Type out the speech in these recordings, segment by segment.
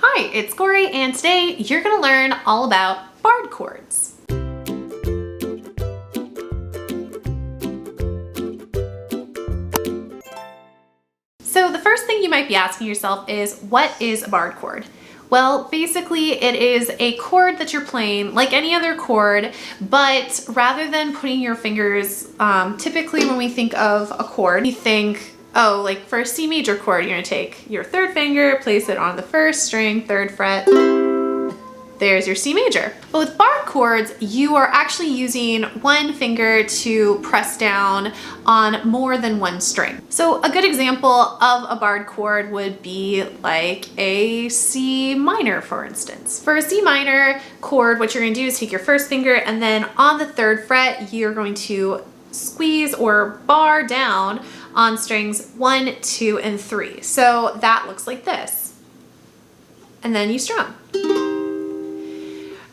Hi, it's Cory, and today you're going to learn all about barred chords. So the first thing you might be asking yourself is, what is a barred chord? Well, basically it is a chord that you're playing like any other chord, but rather than putting your fingers, typically when we think of a chord, we think, oh, like for a C major chord, you're gonna take your third finger, place it on the first string, third fret, there's your C major. But with barred chords, you are actually using one finger to press down on more than one string. So a good example of a barred chord would be like a C minor, for instance. For a C minor chord, what you're gonna do is take your first finger and then on the third fret, you're going to squeeze or bar down on strings 1, 2, and 3. So that looks like this. And then you strum.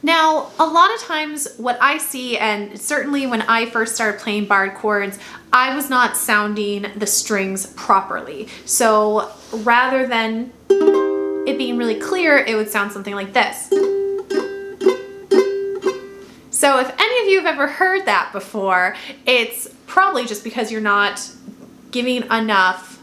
Now, a lot of times what I see, and certainly when I first started playing barred chords, I was not sounding the strings properly. So rather than it being really clear, it would sound something like this. So if any of you have ever heard that before, it's probably just because you're not giving enough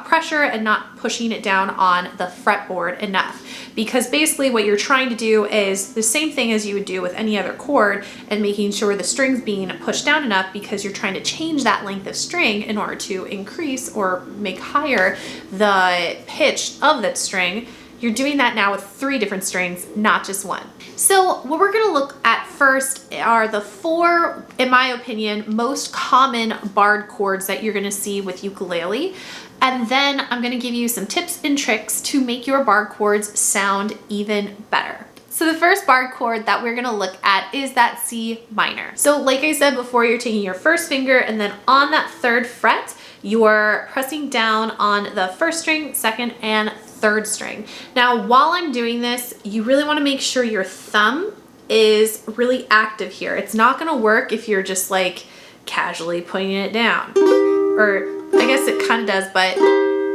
pressure and not pushing it down on the fretboard enough. Because basically what you're trying to do is the same thing as you would do with any other chord and making sure the string's being pushed down enough because you're trying to change that length of string in order to increase or make higher the pitch of that string. You're doing that now with 3 different strings, not just one. So what we're gonna look at first are the 4, in my opinion, most common barred chords that you're gonna see with ukulele. And then I'm gonna give you some tips and tricks to make your barred chords sound even better. So the first barred chord that we're gonna look at is that C minor. So like I said before, you're taking your first finger and then on that third fret, you're pressing down on the first string, second, and third string. Now, while I'm doing this, you really wanna make sure your thumb is really active here. It's not gonna work if you're just like casually putting it down. Or I guess it kind of does, but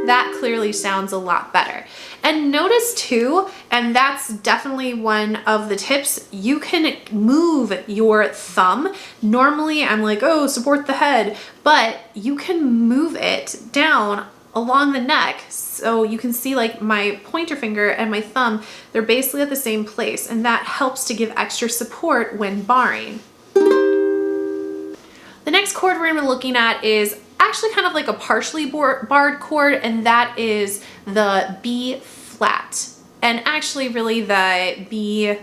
that clearly sounds a lot better. And notice too, and that's definitely one of the tips, you can move your thumb. Normally I'm like, oh, support the head, but you can move it down along the neck. So you can see like my pointer finger and my thumb, they're basically at the same place, and that helps to give extra support when barring. The next chord we're gonna be looking at is actually kind of like a partially barred chord, and that is the B flat, and actually really the B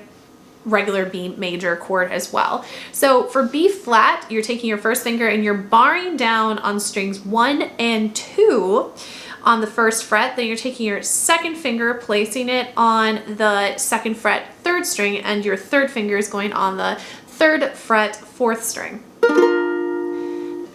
regular B major chord as well. So for B flat, you're taking your first finger and you're barring down on strings 1 and 2 on the first fret. Then you're taking your second finger, placing it on the second fret, third string, and your third finger is going on the third fret, fourth string.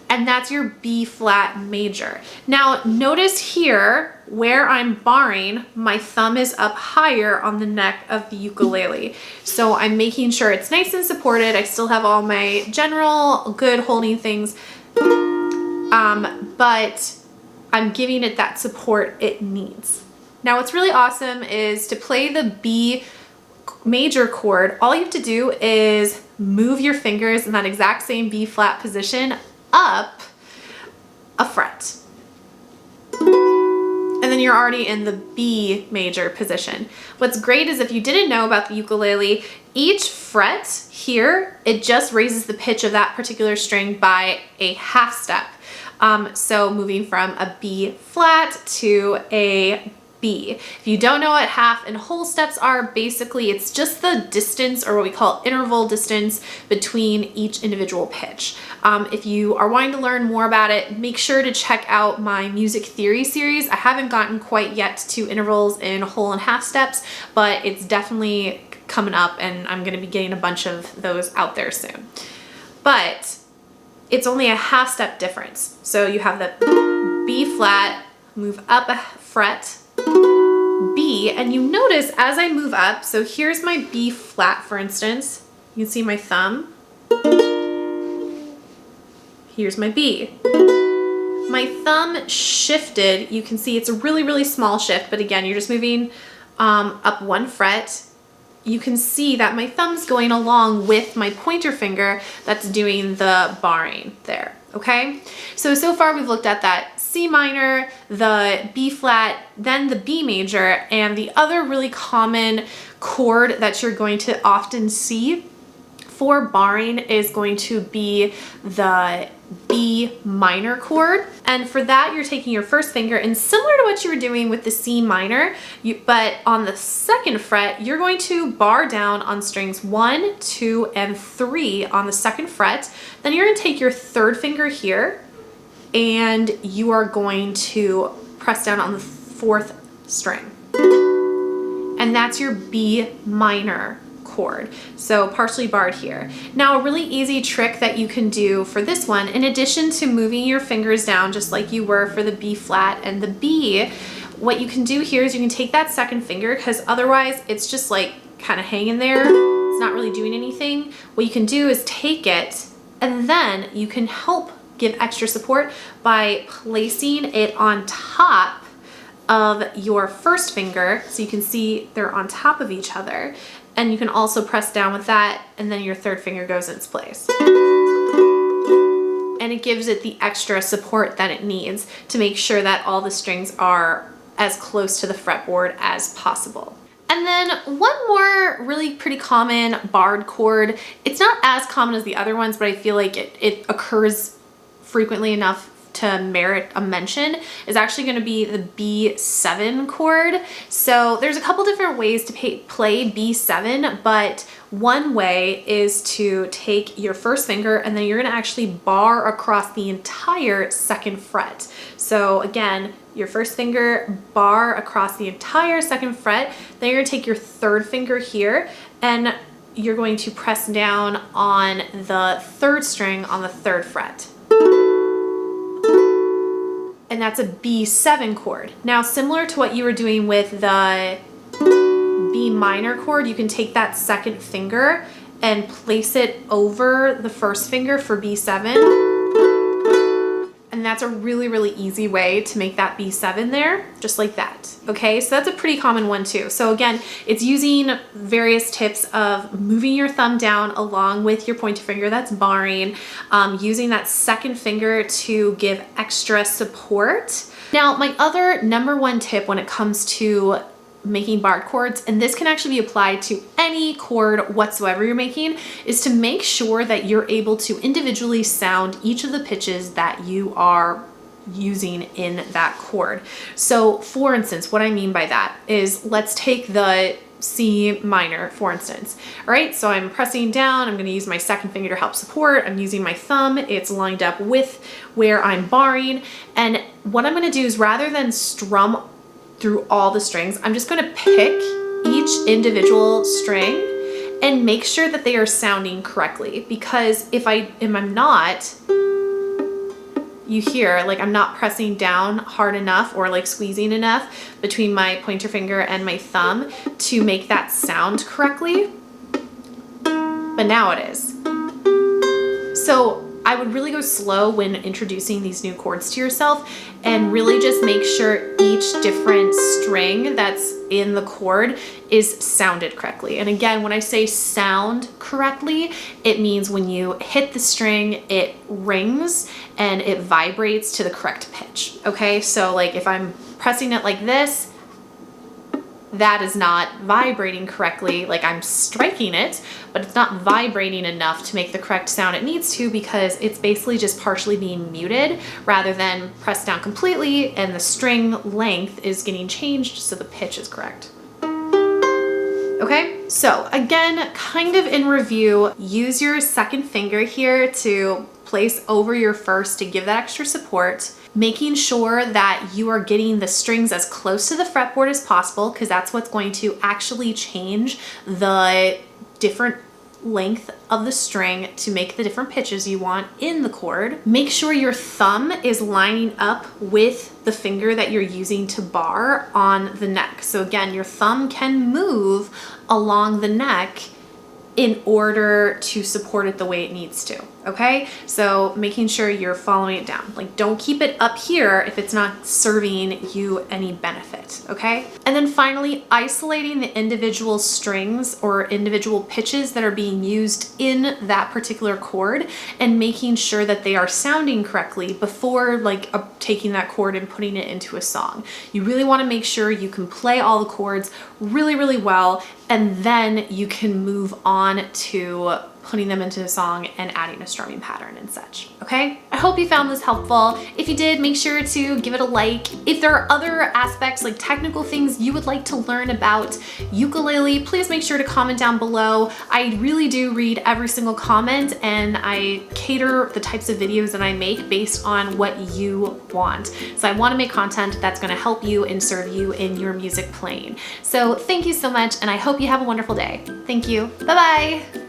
And that's your B flat major. Now notice here where I'm barring, my thumb is up higher on the neck of the ukulele. So I'm making sure it's nice and supported. I still have all my general good holding things, but I'm giving it that support it needs. Now what's really awesome is to play the B major chord, all you have to do is move your fingers in that exact same B flat position up a fret. And then you're already in the B major position. What's great is if you didn't know about the ukulele, each fret here, it just raises the pitch of that particular string by a half step. So moving from a B flat to a B. If you don't know what half and whole steps are, basically it's just the distance, or what we call interval distance, between each individual pitch. If you are wanting to learn more about it, make sure to check out my music theory series. I haven't gotten quite yet to intervals in whole and half steps, but it's definitely coming up, and I'm gonna be getting a bunch of those out there soon. But it's only a half step difference. So you have the B flat, move up a fret, B, and you notice as I move up, so here's my B flat, for instance. You can see my thumb. Here's my B. My thumb shifted. You can see it's a really, really small shift, but again, you're just moving up 1 fret, you can see that my thumb's going along with my pointer finger that's doing the barring there, okay? So far we've looked at that C minor, the B flat, then the B major, and the other really common chord that you're going to often see for barring is going to be the B minor chord. And for that, you're taking your first finger, and similar to what you were doing with the C minor, but on the 2nd fret, you're going to bar down on strings 1, 2, and 3 on the 2nd fret. Then you're going to take your 3rd finger here, and you are going to press down on the 4th string. And that's your B minor chord. So partially barred here. Now, a really easy trick that you can do for this one, in addition to moving your fingers down just like you were for the B flat and the B, what you can do here is you can take that 2nd finger, because otherwise it's just like kind of hanging there. It's not really doing anything. What you can do is take it, and then you can help give extra support by placing it on top of your 1st finger, so you can see they're on top of each other. And you can also press down with that, and then your 3rd finger goes in its place. And it gives it the extra support that it needs to make sure that all the strings are as close to the fretboard as possible. And then one more really pretty common barred chord. It's not as common as the other ones, but I feel like it occurs frequently enough to merit a mention, is actually going to be the B7 chord. So there's a couple different ways to play B7, but one way is to take your 1st finger, and then you're going to actually bar across the entire 2nd fret. So again, your 1st finger, bar across the entire 2nd fret, then you're going to take your 3rd finger here, and you're going to press down on the 3rd string on the 3rd fret. And that's a B7 chord. Now, similar to what you were doing with the B minor chord, you can take that 2nd finger and place it over the 1st finger for B7. And that's a really, really easy way to make that B7 there, just like that. Okay, so that's a pretty common one too. So again, it's using various tips of moving your thumb down along with your pointer finger, that's barring, using that 2nd finger to give extra support. Now, my other number 1 tip when it comes to making barred chords, and this can actually be applied to any chord whatsoever you're making, is to make sure that you're able to individually sound each of the pitches that you are using in that chord. So for instance, what I mean by that is, let's take the C minor, for instance. All right, so I'm pressing down, I'm going to use my 2nd finger to help support, I'm using my thumb, it's lined up with where I'm barring, and what I'm going to do is, rather than strum through all the strings, I'm just going to pick each individual string and make sure that they are sounding correctly, because if I'm not, you hear like I'm not pressing down hard enough or like squeezing enough between my pointer finger and my thumb to make that sound correctly, but now it is. So I would really go slow when introducing these new chords to yourself, and really just make sure each different string that's in the chord is sounded correctly. And again, when I say sound correctly, it means when you hit the string, it rings and it vibrates to the correct pitch. Okay, so like if I'm pressing it like this, that is not vibrating correctly. Like I'm striking it, but it's not vibrating enough to make the correct sound it needs to, because it's basically just partially being muted rather than pressed down completely, and the string length is getting changed so the pitch is correct. Okay, so again, kind of in review, use your 2nd finger here to place over your 1st to give that extra support, making sure that you are getting the strings as close to the fretboard as possible, because that's what's going to actually change the different length of the string to make the different pitches you want in the chord. Make sure your thumb is lining up with the finger that you're using to bar on the neck. So again, your thumb can move along the neck in order to support it the way it needs to. okay? So making sure you're following it down. Like, don't keep it up here if it's not serving you any benefit, okay? And then finally, isolating the individual strings or individual pitches that are being used in that particular chord and making sure that they are sounding correctly before like taking that chord and putting it into a song. You really want to make sure you can play all the chords really, really well, and then you can move on to putting them into a song and adding a strumming pattern and such, okay? I hope you found this helpful. If you did, make sure to give it a like. If there are other aspects, like technical things you would like to learn about ukulele, please make sure to comment down below. I really do read every single comment, and I cater the types of videos that I make based on what you want. So I want to make content that's going to help you and serve you in your music playing. So thank you so much, and I hope you have a wonderful day. Thank you. Bye-bye.